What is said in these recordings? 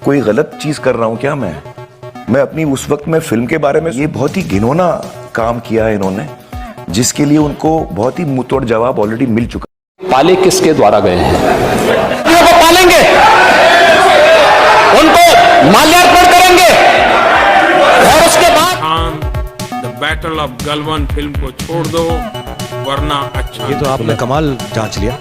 कोई गलत चीज कर रहा हूँ क्या मैं अपनी उस वक्त में फिल्म के बारे में, ये बहुत ही घिनौना काम किया है इन्होंने, जिसके लिए उनको बहुत ही मुंहतोड़ जवाब ऑलरेडी मिल चुका। पाले किसके द्वारा गए हैं? वो पालेंगे, उनको माल्यार्पण करेंगे और उसके बाद the battle of Galwan film को छोड़ दो वरना अच्छा। ये तो आपने कमाल जांच लिया।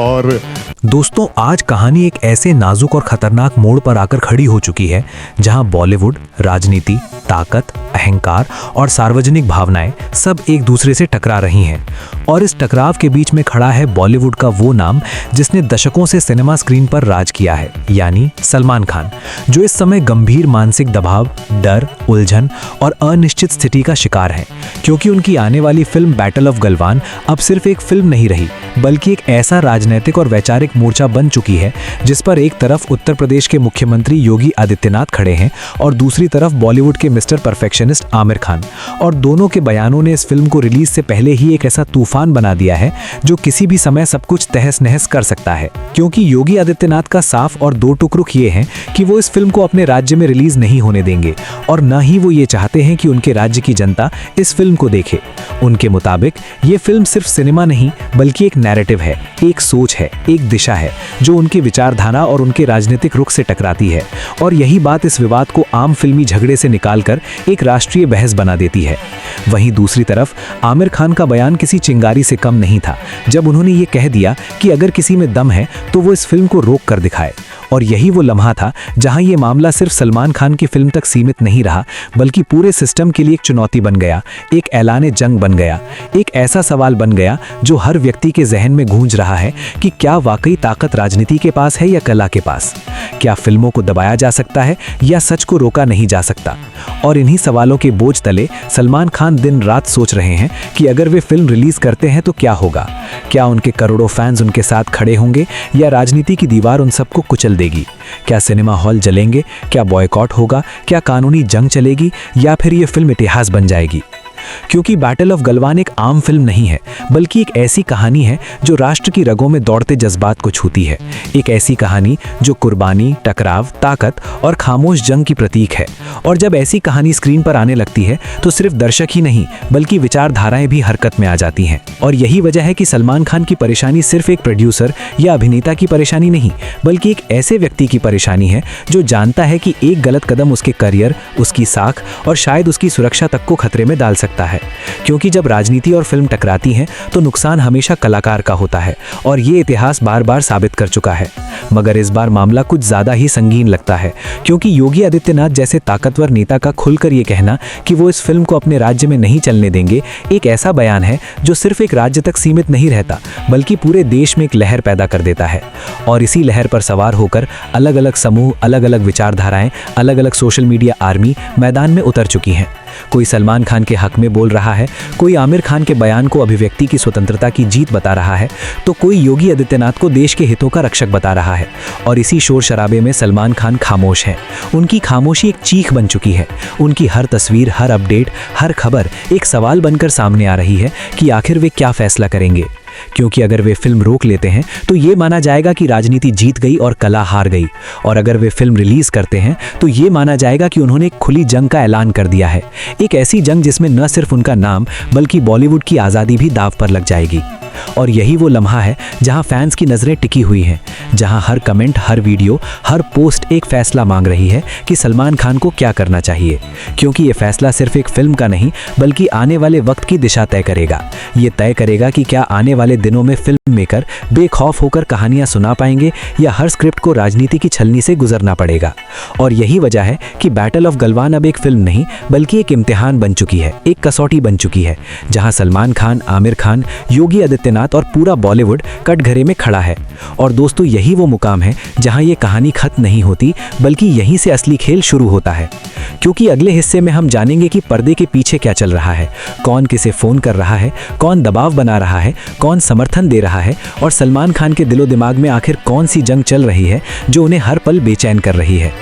और दोस्तों, आज कहानी एक ऐसे नाजुक और खतरनाक मोड़ पर आकर खड़ी हो चुकी है जहां बॉलीवुड, राजनीति, ताकत, अहंकार और सार्वजनिक भावनाएं सब एक दूसरे से टकरा रही हैं। और इस टकराव के बीच में खड़ा है बॉलीवुड का वो नाम जिसने दशकों से सिनेमा स्क्रीन पर राज किया है, यानी सलमान खान, जो इस समय गंभीर मानसिक दबाव, डर, उलझन और अनिश्चित स्थिति का शिकार हैं, क्योंकि उनकी आने वाली फिल्म बैटल ऑफ गलवान अब सिर्फ एक फिल्म नहीं रही, बल्कि एक ऐसा राजनीतिक और वैचारिक मोर्चा बन चुकी है जिस पर एक तरफ उत्तर प्रदेश के मुख्यमंत्री योगी आदित्यनाथ खड़े हैं और दूसरी तरफ बॉलीवुड के मिस्टर परफेक्शनिस्ट आमिर खान। और दोनों के बयानों ने इस फिल्म को रिलीज से पहले ही एक ऐसा तूफान बना दिया है जो किसी भी समय सब कुछ तहस नहस कर सकता है, क्योंकि योगी आदित्यनाथ का साफ और दो टुक रुख ये है कि वो इस फिल्म को अपने राज्य में रिलीज नहीं होने देंगे और न ही वो ये चाहते हैं कि उनके राज्य की जनता इस फिल्म को देखे। उनके मुताबिक ये फिल्म सिर्फ सिनेमा नहीं बल्कि एक नैरेटिव है, एक सोच है, एक दिशा है जो उनकी विचारधारा और उनके राजनीतिक रुख से टकराती है। और यही बात इस विवाद को आम फिल्मी झगड़े से निकालकर एक राष्ट्रीय बहस बना देती है। वहीं दूसरी तरफ आमिर खान का बयान किसी चिंगारी से कम नहीं था जब उन्होंने ये कह दिया कि अगर किसी में दम है तो वो इस फिल्म को रोक कर दिखाए। और यही वो लम्हा था जहां ये मामला सिर्फ सलमान खान की फिल्म तक सीमित नहीं रहा, बल्कि पूरे सिस्टम के लिए एक चुनौती बन गया, एक ऐलान जंग बन गया, एक ऐसा सवाल बन गया जो हर व्यक्ति के जहन में गूंज रहा है कि क्या वाकई ताकत राजनीति के पास है या कला के पास? क्या फिल्मों को दबाया जा सकता है या सच को रोका नहीं जा सकता? और इन्हीं सवालों के बोझ तले सलमान खान दिन रात सोच रहे हैं कि अगर वे फिल्म रिलीज करते हैं तो क्या होगा? क्या उनके करोड़ों फैंस उनके साथ खड़े होंगे या राजनीति की दीवार उन सबको कुचल देगी? क्या सिनेमा हॉल जलेंगे? क्या बॉयकॉट होगा? क्या कानूनी जंग चलेगी या फिर ये फिल्म इतिहास बन जाएगी? क्योंकि बैटल ऑफ गलवान एक आम फिल्म नहीं है, बल्कि एक ऐसी कहानी है जो राष्ट्र की रगों में दौड़ते जज्बात को छूती है। एक ऐसी कहानी जो कुर्बानी, टकराव, ताकत और खामोश जंग की प्रतीक है। और जब ऐसी कहानी स्क्रीन पर आने लगती है तो सिर्फ दर्शक ही नहीं बल्कि विचारधाराएं भी हरकत में आ जाती हैं। और यही वजह है कि सलमान खान की परेशानी सिर्फ एक प्रोड्यूसर या अभिनेता की परेशानी नहीं, बल्कि एक ऐसे व्यक्ति की परेशानी है जो जानता है कि एक गलत कदम उसके करियर, उसकी साख और शायद उसकी सुरक्षा तक को खतरे में डाल सकता है। क्योंकि जब राजनीति और फिल्म टकराती हैं तो नुकसान हमेशा कलाकार का होता है और ये इतिहास बार बार साबित कर चुका है। मगर इस बार मामला कुछ ज्यादा ही संगीन लगता है, क्योंकि योगी आदित्यनाथ जैसे ताकतवर नेता का खुलकर ये कहना कि वो इस फिल्म को अपने राज्य में नहीं चलने देंगे एक ऐसा बयान है जो सिर्फ एक राज्य तक सीमित नहीं रहता, बल्कि पूरे देश में एक लहर पैदा कर देता है। और इसी लहर पर सवार होकर अलग अलग समूह, अलग अलग विचारधाराएं, अलग अलग सोशल मीडिया आर्मी मैदान में उतर चुकी हैं। कोई सलमान खान के हक में बोल रहा है, कोई आमिर खान के बयान को अभिव्यक्ति की स्वतंत्रता की जीत बता रहा है, तो कोई योगी आदित्यनाथ को देश के हितों का रक्षक बता रहा है। और इसी शोर शराबे में सलमान खान खामोश हैं। उनकी खामोशी एक चीख बन चुकी है। उनकी हर तस्वीर, हर अपडेट, हर खबर एक सवाल बनकर सामने आ रही है कि आखिर वे क्या फैसला करेंगे। क्योंकि अगर वे फिल्म रोक लेते हैं तो ये माना जाएगा कि राजनीति जीत गई और कला हार गई, और अगर वे फिल्म रिलीज करते हैं तो ये माना जाएगा कि उन्होंने एक खुली जंग का ऐलान कर दिया है, एक ऐसी जंग जिसमें न सिर्फ उनका नाम बल्कि बॉलीवुड की आज़ादी भी दांव पर लग जाएगी। और यही वो लम्हा है जहां फैंस की नज़रें टिकी हुई हैं, जहां हर कमेंट, हर वीडियो, हर पोस्ट एक फैसला मांग रही है कि सलमान खान को क्या करना चाहिए। क्योंकि ये फैसला सिर्फ एक फिल्म का नहीं बल्कि आने वाले वक्त की दिशा तय करेगा। ये तय करेगा कि क्या आने वाले दिनों में फिल्म मेकर बेखौफ होकर कहानियां सुना पाएंगे या हर स्क्रिप्ट को राजनीति की छलनी से गुजरना पड़ेगा। और यही वजह है कि बैटल ऑफ गलवान अब एक फिल्म नहीं बल्कि एक इम्तिहान बन चुकी है, एक कसौटी बन चुकी है, जहां सलमान खान, आमिर खान, योगी आदित्यनाथ और पूरा बॉलीवुड कटघरे में खड़ा है। और दोस्तों, यही वो मुकाम है जहां ये कहानी खत्म नहीं होती बल्कि यहीं से असली खेल शुरू होता है। क्योंकि अगले हिस्से में हम जानेंगे कि पर्दे के पीछे क्या चल रहा है, कौन किसे फोन कर रहा है, कौन दबाव बना रहा है, कौन समर्थन दे रहा है, और सलमान खान के दिलो दिमाग में आखिर कौन सी जंग चल रही है जो उन्हें हर पल बेचैन कर रही है।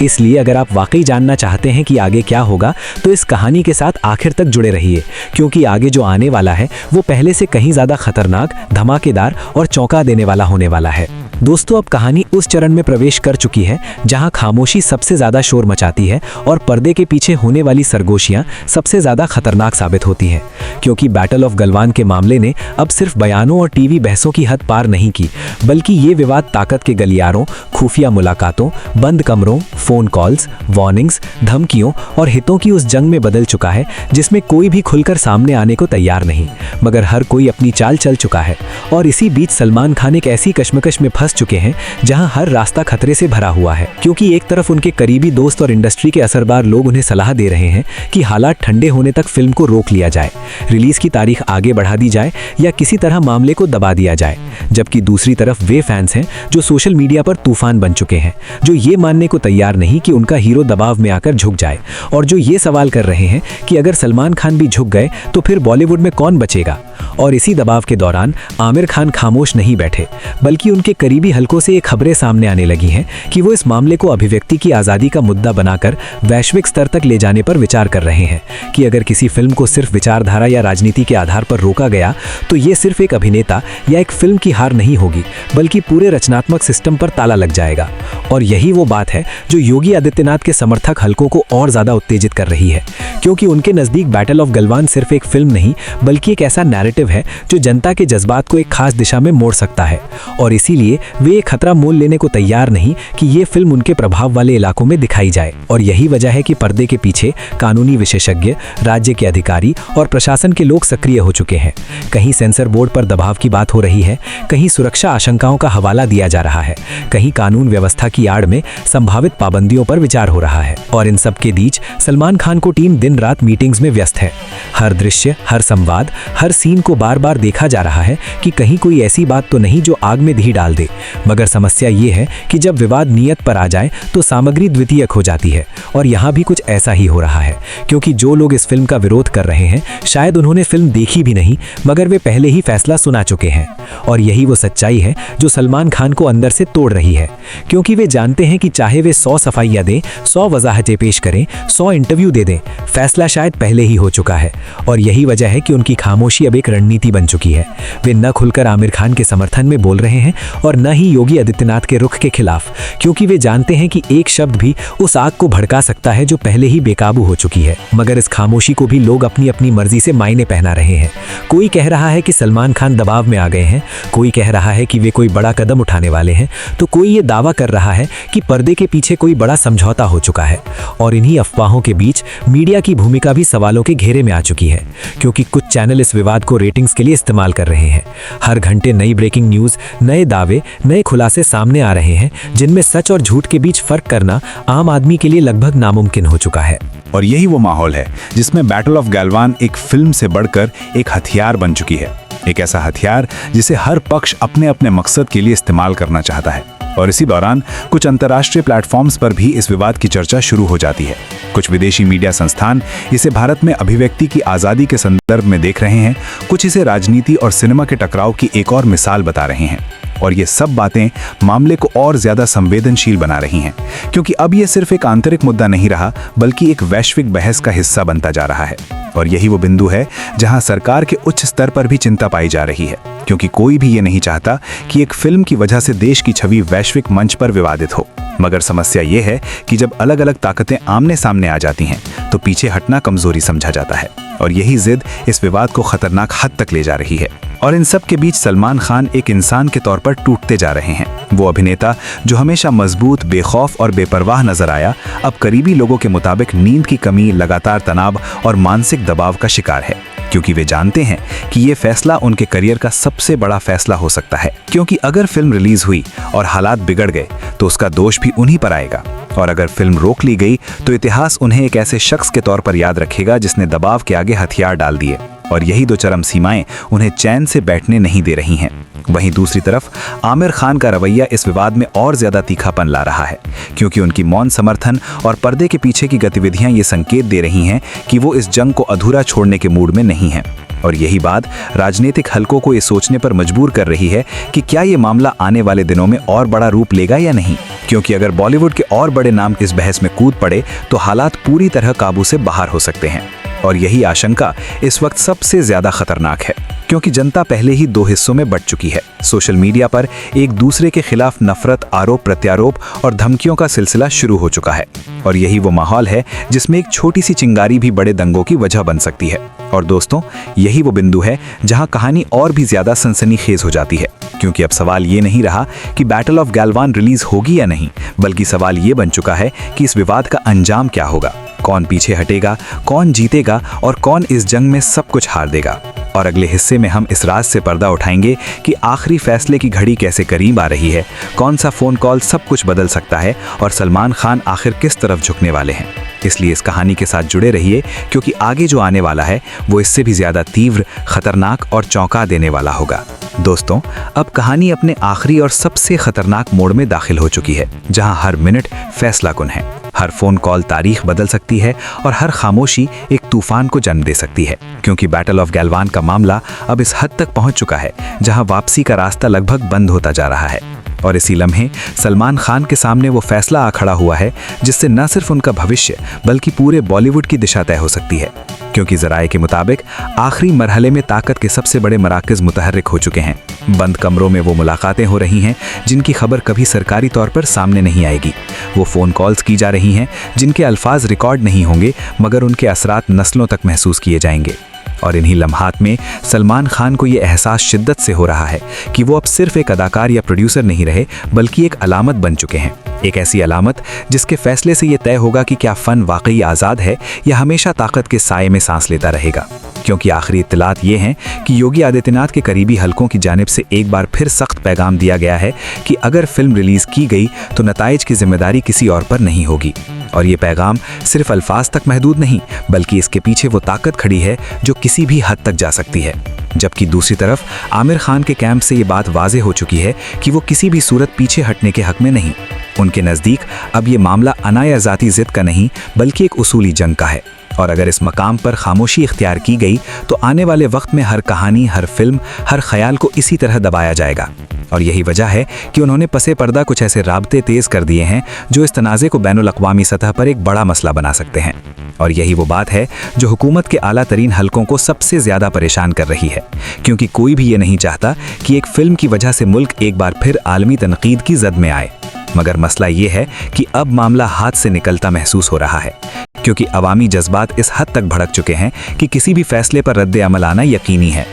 इसलिए अगर आप वाकई जानना चाहते हैं कि आगे क्या होगा तो इस कहानी के साथ आखिर तक जुड़े रहिए, क्योंकि आगे जो आने वाला है वो पहले से कहीं ज्यादा खतरनाक, धमाकेदार और चौंका देने वाला होने वाला है। दोस्तों, अब कहानी उस चरण में प्रवेश कर चुकी है जहां खामोशी सबसे ज्यादा शोर मचाती है और पर्दे के पीछे होने वाली सरगोशियां सबसे ज्यादा खतरनाक साबित होती हैं। क्योंकि बैटल ऑफ गलवान के मामले ने अब सिर्फ बयानों और टीवी बहसों की हद पार नहीं की, बल्कि ये विवाद ताकत के गलियारों, खुफिया मुलाकातों, बंद कमरों, फोन कॉल्स, वार्निंग्स, धमकियों और हितों की उस जंग में बदल चुका है जिसमें कोई भी खुलकर सामने आने को तैयार नहीं, मगर हर कोई अपनी चाल चल चुका है। और इसी बीच सलमान खान एक ऐसी कश्मकश में फंस चुके हैं जहां हर रास्ता खतरे से भरा हुआ है। क्योंकि एक तरफ उनके करीबी दोस्त और इंडस्ट्री के असरदार लोग उन्हें सलाह दे रहे हैं कि हालात ठंडे होने तक फिल्म को रोक लिया जाए, रिलीज की तारीख आगे बढ़ा दी जाए या किसी तरह मामले को दबा दिया जाए, जबकि दूसरी तरफ वे फैंस हैं जो सोशल मीडिया पर तूफान बन चुके हैं, जो ये मानने को तैयार नहीं कि उनका हीरो दबाव में आकर झुक जाए, और जो ये सवाल कर रहे हैं कि अगर सलमान खान भी झुक गए तो फिर बॉलीवुड में कौन बचेगा। और इसी दबाव के दौरान आमिर खान खामोश नहीं बैठे, बल्कि उनके करीबी हलकों से ये खबरें सामने आने लगी हैं कि वो इस मामले को अभिव्यक्ति की आज़ादी का मुद्दा बनाकर वैश्विक स्तर तक ले जाने पर विचार कर रहे हैं कि अगर किसी फिल्म को सिर्फ विचारधारा या राजनीति के आधार पर रोका गया तो ये सिर्फ एक अभिनेता या एक फिल्म की हार नहीं होगी, बल्कि पूरे रचनात्मक सिस्टम पर ताला लग जाएगा। और यही वो बात है जो योगी आदित्यनाथ के समर्थक हलकों को और ज़्यादा उत्तेजित कर रही है, क्योंकि उनके नज़दीक बैटल ऑफ गलवान सिर्फ एक फिल्म नहीं बल्कि एक ऐसा नैरेटिव है जो जनता के जज्बात को एक खास दिशा में मोड़ सकता है। और इसीलिए वे एक खतरा मोल लेने को तैयार नहीं कि ये फिल्म उनके प्रभाव वाले इलाकों में दिखाई जाए। और यही वजह है कि पर्दे के पीछे कानूनी विशेषज्ञ, राज्य के अधिकारी और प्रशासन के लोग सक्रिय हो चुके हैं। कहीं सेंसर बोर्ड पर दबाव की बात हो रही है, कहीं सुरक्षा आशंकाओं का हवाला दिया जा रहा है, कहीं कानून व्यवस्था की आड़ में संभावित पाबंदियों पर विचार हो रहा है। और इन सब के बीच सलमान खान को टीम दिन रात मीटिंग्स में व्यस्त है। हर दृश्य, हर संवाद, हर सीन को बार बार देखा जा रहा है कि कहीं कोई ऐसी बात तो नहीं जो आग में घी डाल दे। मगर समस्या ये है कि जब विवाद नियत पर आ जाए तो सामग्री द्वितीयक हो जाती है। और यहाँ भी कुछ ऐसा ही हो रहा है, क्योंकि जो लोग इस फिल्म का विरोध कर रहे हैं शायद उन्होंने फिल्म देखी भी नहीं, मगर वे पहले ही फैसला सुना चुके हैं। और यही वो सच्चाई है जो सलमान खान को अंदर से तोड़ रही है, क्योंकि वे जानते हैं कि चाहे वे 100 सफाइयाँ दें, 100 वजाहतें पेश करें, 100 इंटरव्यू दे दें, फैसला शायद पहले ही हो चुका है। और यही वजह है कि उनकी खामोशी अब एक रणनीति बन चुकी है। वे न खुलकर आमिर खान के समर्थन में बोल रहे हैं और न ही योगी आदित्यनाथ के रुख के खिलाफ, क्योंकि वे जानते हैं कि एक शब्द भी उस आग को भड़का सकता है जो पहले ही बेकाबू हो चुकी है। मगर इस खामोशी को भी लोग अपनी अपनी मर्जी से मायने पहना रहे हैं। कोई कह रहा है कि सलमान खान दबाव में आ गए हैं, कोई कह रहा है कि वे कोई बड़ा कदम उठाने वाले हैं, तो कोई ये दावा कर रहा है कि पर्दे के पीछे कोई बड़ा समझौता हो चुका है। और इन्हीं अफवाहों के बीच मीडिया की भूमिका भी सवालों के घेरे में आ चुकी है, क्योंकि कुछ चैनल इस विवाद को रेटिंग्स के लिए इस्तेमाल कर रहे हैं। हर घंटे नई ब्रेकिंग न्यूज़, नए दावे, नए खुलासे सामने आ रहे हैं, जिनमें सच और झूठ के बीच फर्क करना आम आदमी के लिए लगभग नामुमकिन हो चुका है। और यही वो माहौल है जिसमें बैटल ऑफ गलवान एक फिल्म से बढ़कर एक हथियार बन चुकी है। एक ऐसा हथियार जिसे हर पक्ष अपने अपने मकसद के लिए इस्तेमाल करना चाहता है। और इसी दौरान कुछ अंतर्राष्ट्रीय प्लेटफॉर्म्स पर भी इस विवाद की चर्चा शुरू हो जाती है। कुछ विदेशी मीडिया संस्थान इसे भारत में अभिव्यक्ति की आज़ादी के संदर्भ में देख रहे हैं, कुछ इसे राजनीति और सिनेमा के टकराव की एक और मिसाल बता रहे हैं। और ये सब बातें मामले को और ज्यादा संवेदनशील बना रही हैं, क्योंकि अब ये सिर्फ एक आंतरिक मुद्दा नहीं रहा, बल्कि एक वैश्विक बहस का हिस्सा बनता जा रहा है। और यही वो बिंदु है जहां सरकार के उच्च स्तर पर भी चिंता पाई जा रही है, क्योंकि कोई भी ये नहीं चाहता कि एक फिल्म की वजह से देश की छवि वैश्विक मंच पर विवादित हो। मगर समस्या ये है कि जब अलग अलग ताकतें आमने सामने आ जाती हैं तो पीछे हटना कमजोरी समझा जाता है। और यही जिद इस विवाद को खतरनाक हद तक ले जा रही है। और इन सब के बीच सलमान खान एक इंसान के तौर पर टूटते जा रहे हैं। वो अभिनेता जो हमेशा मजबूत, बेखौफ और बेपरवाह नजर आया, अब करीबी लोगों के मुताबिक नींद की कमी, लगातार तनाव और मानसिक दबाव का शिकार है, क्योंकि वे जानते हैं कि ये फैसला उनके करियर का सबसे बड़ा फैसला हो सकता है। क्योंकि अगर फिल्म रिलीज हुई और हालात बिगड़ गए तो उसका दोष भी उन्हीं पर आएगा, और अगर फिल्म रोक ली गई तो इतिहास उन्हें एक ऐसे शख्स के तौर पर याद रखेगा जिसने दबाव के आगे हथियार डाल दिए। और यही दो चरम सीमाएं उन्हें चैन से बैठने नहीं दे रही हैं। वहीं दूसरी तरफ आमिर खान का रवैया इस विवाद में और ज्यादा तीखापन ला रहा है, क्योंकि उनकी मौन समर्थन और पर्दे के पीछे की गतिविधियां ये संकेत दे रही हैं कि वो इस जंग को अधूरा छोड़ने के मूड में नहीं हैं। और यही बात राजनीतिक हलकों को ये सोचने पर मजबूर कर रही है कि क्या ये मामला आने वाले दिनों में और बड़ा रूप लेगा या नहीं, क्योंकि अगर बॉलीवुड के और बड़े नाम इस बहस में कूद पड़े तो हालात पूरी तरह काबू से बाहर हो सकते हैं। और यही आशंका इस वक्त सबसे ज्यादा खतरनाक है, क्योंकि जनता पहले ही दो हिस्सों में बंट चुकी है। सोशल मीडिया पर एक दूसरे के खिलाफ नफरत, आरोप प्रत्यारोप और धमकियों का सिलसिला शुरू हो चुका है। और यही वो माहौल है जिसमें एक छोटी सी चिंगारी भी बड़े दंगों की वजह बन सकती है। और दोस्तों, यही वो बिंदु है जहां कहानी और भी ज्यादा सनसनीखेज हो जाती है, क्योंकि अब सवाल ये नहीं रहा कि बैटल ऑफ गैलवान रिलीज होगी या नहीं, बल्कि सवाल ये बन चुका है कि इस विवाद का अंजाम क्या होगा, कौन पीछे हटेगा, कौन जीतेगा और कौन इस जंग में सब कुछ हार देगा। और अगले हिस्से में हम इस राज से पर्दा उठाएंगे कि आखिरी फैसले की घड़ी कैसे करीब आ रही है, कौन सा फोन कॉल सब कुछ बदल सकता है और सलमान खान आखिर किस तरफ झुकने वाले हैं। इसलिए इस कहानी के साथ जुड़े रहिए, क्योंकि आगे जो आने वाला है वो इससे भी ज्यादा तीव्र, खतरनाक और चौंका देने वाला होगा। दोस्तों, अब कहानी अपने आखिरी और सबसे खतरनाक मोड़ में दाखिल हो चुकी है, जहां हर मिनट फैसला कुन है। हर फोन कॉल तारीख बदल सकती है और हर खामोशी एक तूफान को जन्म दे सकती है, क्योंकि बैटल ऑफ गैलवान का मामला अब इस हद तक पहुंच चुका है जहां वापसी का रास्ता लगभग बंद होता जा रहा है। और इसी लम्हे सलमान खान के सामने वो फैसला आ खड़ा हुआ है जिससे न सिर्फ उनका भविष्य बल्कि पूरे बॉलीवुड की दिशा तय हो सकती है, क्योंकि जराये के मुताबिक आखिरी मरहले में ताकत के सबसे बड़े मराकज़ मुतहर्रिक हो चुके हैं। बंद कमरों में वो मुलाकातें हो रही हैं जिनकी खबर कभी सरकारी तौर पर सामने नहीं आएगी। वो फ़ोन कॉल्स की जा रही हैं जिनके अल्फाज रिकॉर्ड नहीं होंगे, मगर उनके असरात नस्लों तक महसूस किए जाएंगे। और इन्हीं लम्हात में सलमान खान को ये एहसास शिद्दत से हो रहा है कि वो अब सिर्फ एक अदाकार या प्रोड्यूसर नहीं रहे, बल्कि एक अलामत बन चुके हैं। एक ऐसी अलामत जिसके फैसले से ये तय होगा कि क्या फ़न वाकई आज़ाद है या हमेशा ताकत के साये में सांस लेता रहेगा। क्योंकि आखिरी इत्तलात ये हैं कि योगी आदित्यनाथ के करीबी हलकों की जानिब से एक बार फिर सख्त पैगाम दिया गया है कि अगर फिल्म रिलीज़ की गई तो नताइज की जिम्मेदारी किसी और पर नहीं होगी। और ये पैगाम सिर्फ अल्फाज तक महदूद नहीं, बल्कि इसके पीछे वो ताकत खड़ी है जो किसी भी हद तक जा सकती है। जबकि दूसरी तरफ आमिर खान के कैंप से ये बात वाज़े हो चुकी है कि वो किसी भी सूरत पीछे हटने के हक में नहीं। उनके नज़दीक अब ये मामला अना या ज़ाती ज़िद का नहीं, बल्कि एक उसूली जंग का है। और अगर इस मकाम पर खामोशी इख्तियार की गई तो आने वाले वक्त में हर कहानी, हर फिल्म, हर ख्याल को इसी तरह दबाया जाएगा। और यही वजह है कि उन्होंने पसे पर्दा कुछ ऐसे राब्ते तेज़ कर दिए हैं जो इस तनाज़े को बैनुल अक़वामी सतह पर एक बड़ा मसला बना सकते हैं। और यही वो बात है जो हुकूमत के आला तरीन हलकों को सबसे ज़्यादा परेशान कर रही है, क्योंकि कोई भी ये नहीं चाहता कि एक फ़िल्म की वजह से मुल्क एक बार फिर आलमी तनकीद की जद में आए। मगर मसला ये है कि अब मामला हाथ से निकलता महसूस हो रहा है, क्योंकि अवामी जज्बात इस हद तक भड़क चुके हैं कि किसी भी फैसले पर रद्द अमल आना यकीनी है।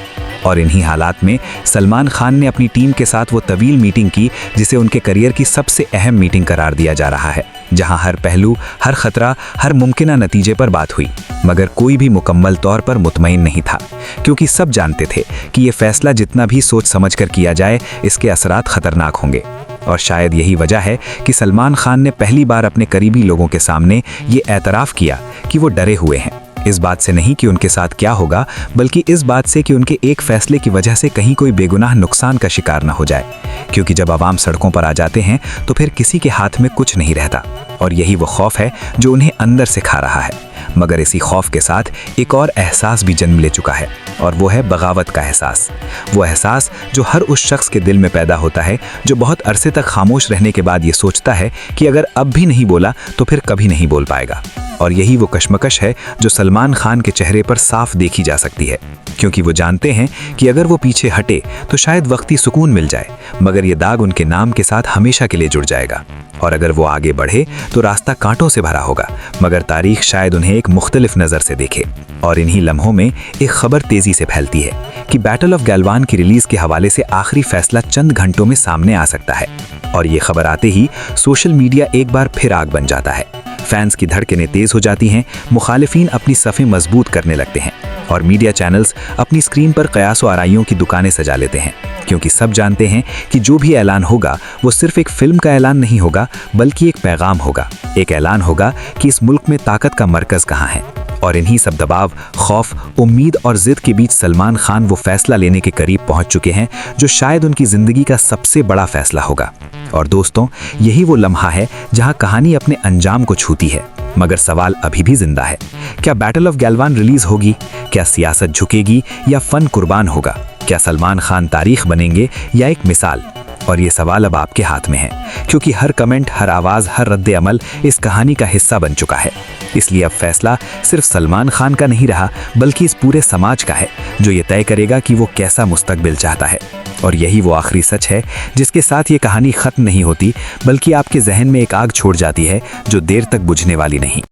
और इन्हीं हालात में सलमान खान ने अपनी टीम के साथ वो तवील मीटिंग की जिसे उनके करियर की सबसे अहम मीटिंग करार दिया जा रहा है, जहां हर पहलू, हर खतरा, हर मुमकिन नतीजे पर बात हुई। मगर कोई भी मुकम्मल तौर पर मुतमईन नहीं था, क्योंकि सब जानते थे कि ये फैसला जितना भी सोच समझ कर किया जाए, इसके असरात खतरनाक होंगे। और शायद यही वजह है कि सलमान खान ने पहली बार अपने करीबी लोगों के सामने ये एतराफ़ किया कि वो डरे हुए हैं, इस बात से नहीं कि उनके साथ क्या होगा, बल्कि इस बात से कि उनके एक फैसले की वजह से कहीं कोई बेगुनाह नुकसान का शिकार न हो जाए। क्योंकि जब आवाम सड़कों पर आ जाते हैं तो फिर किसी के हाथ में कुछ नहीं रहता। और यही वो खौफ है जो उन्हें अंदर से खा रहा है। मगर इसी खौफ के साथ एक और एहसास भी जन्म ले चुका है, और वो है बगावत का एहसास। वो एहसास जो हर उस शख्स के दिल में पैदा होता है जो बहुत अरसे तक खामोश रहने के बाद ये सोचता है कि अगर अब भी नहीं बोला तो फिर कभी नहीं बोल पाएगा। और यही वो कश्मकश है जो सलमान खान के चेहरे पर साफ देखी जा सकती है, क्योंकि वो जानते हैं कि अगर वो पीछे हटे तो शायद वक्ती सुकून मिल जाए, मगर ये दाग उनके नाम के साथ हमेशा के लिए जुड़ जाएगा। और अगर वो आगे बढ़े तो रास्ता कांटों से भरा होगा, मगर तारीख शायद उन्हें एक मुख्तलिफ नज़र से देखे। और इन्हीं लम्हों में एक खबर तेज़ी से फैलती है कि बैटल ऑफ गैलवान की रिलीज़ के हवाले से आखिरी फैसला चंद घंटों में सामने आ सकता है। और ये खबर आते ही सोशल मीडिया एक बार फिर आग बन जाता है। फैंस की धड़कनें तेज़ हो जाती हैं, मुखालिफिन अपनी सफ़ें मजबूत करने लगते हैं, और मीडिया चैनल्स अपनी स्क्रीन पर कयास व आराइयों की दुकानें सजा लेते हैं, क्योंकि सब जानते हैं कि जो भी ऐलान होगा वो सिर्फ एक फिल्म का ऐलान नहीं होगा, बल्कि एक पैगाम होगा। एक ऐलान होगा कि इस मुल्क में ताकत का मरकज़ कहाँ है। और इन्हीं सब दबाव, खौफ, उम्मीद और जिद के बीच सलमान खान वो फैसला लेने के करीब पहुंच चुके हैं जो शायद उनकी ज़िंदगी का सबसे बड़ा फैसला होगा। और दोस्तों, यही वो लम्हा है जहां कहानी अपने अंजाम को छूती है, मगर सवाल अभी भी जिंदा है। क्या बैटल ऑफ गैलवान रिलीज होगी? क्या सियासत झुकेगी या फन कुर्बान होगा? क्या सलमान खान तारीख बनेंगे या एक मिसाल? और ये सवाल अब आपके हाथ में है, क्योंकि हर कमेंट, हर आवाज, हर रद्द अमल इस कहानी का हिस्सा बन चुका है। इसलिए अब फैसला सिर्फ सलमान खान का नहीं रहा, बल्कि इस पूरे समाज का है, जो ये तय करेगा कि वो कैसा मुस्तकबिल चाहता है। और यही वो आखिरी सच है जिसके साथ ये कहानी खत्म नहीं होती, बल्कि आपके जहन में एक आग छोड़ जाती है जो देर तक बुझने वाली नहीं।